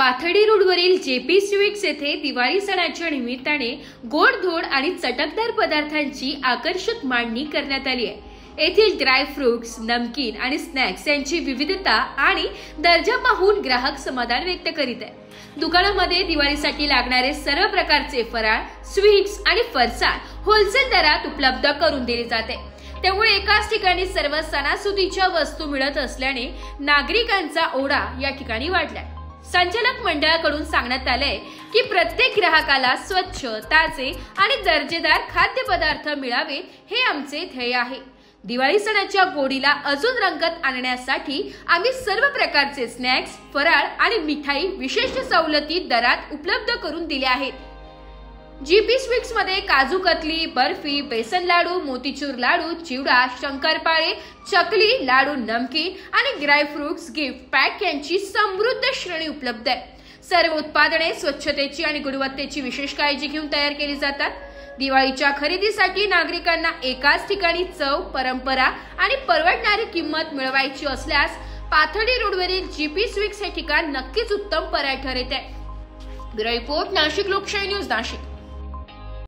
पाथर्डी रोडवरील JP sweets येथे दिवाळी सणाच्या निमित्ताने गोडधोड आणि चटकदार पदार्थांची आकर्षक मांडणी करण्यात आली आहे। येथील ड्रायफ्रुट्स, नमकीन आणि स्नॅक्स यांची विविधता आणि दर्जा पाहून ग्राहक समाधान व्यक्त करीत आहे। दुकानामध्ये दिवाळीसाठी लागणारे सर्व प्रकारचे फराळ, स्वीट्स आणि फरसाण होलसेल दरात उपलब्ध करून दिले जाते। त्यामुळे एकाच ठिकाणी सर्व सणासुदीच्या वस्तू मिळत असल्याने नागरिकांचा ओढा या ठिकाणी वाढलाय। संचालक मंडळाकडून सांगण्यात आले की प्रत्येक ग्राहकाला स्वच्छ, ताजे आणि दर्जेदार खाद्यपदार्थ मिळावे हे आमचे ध्येय आहे। दिवाळी सणाच्या गोडीला अजून रंगत आणण्यासाठी आम्ही सर्व प्रकारचे स्नॅक्स, फराळ आणि मिठाई विशेष सवलती दरात उपलब्ध करून दिले आहेत। जीपी स्वीट्स मध्ये काजू कतली, बर्फी, बेसन लाडू, मोतीचूर लाडू, चिवडा, शंकरपाळे, चकली, लाडू, नमकीन आणि ड्रायफ्रुट्स गिफ्ट पॅक यांची समृद्ध श्रेणी उपलब्ध आहे। सर्व उत्पादने स्वच्छतेची आणि गुणवत्तेची विशेष काळजी घेऊन तयार केली जातात। दिवाळीच्या खरेदीसाठी नागरिकांना एकाच ठिकाणी चव, परंपरा आणि परवडणारी किंमत मिळवायची असल्यास पाथर्डी रोडवरील जीपी स्वीट्स हे ठिकाण नक्कीच उत्तम पर्याय ठरत आहे। ब्युरो रिपोर्ट, नाशिक लोकशाही न्यूज, नाशिक।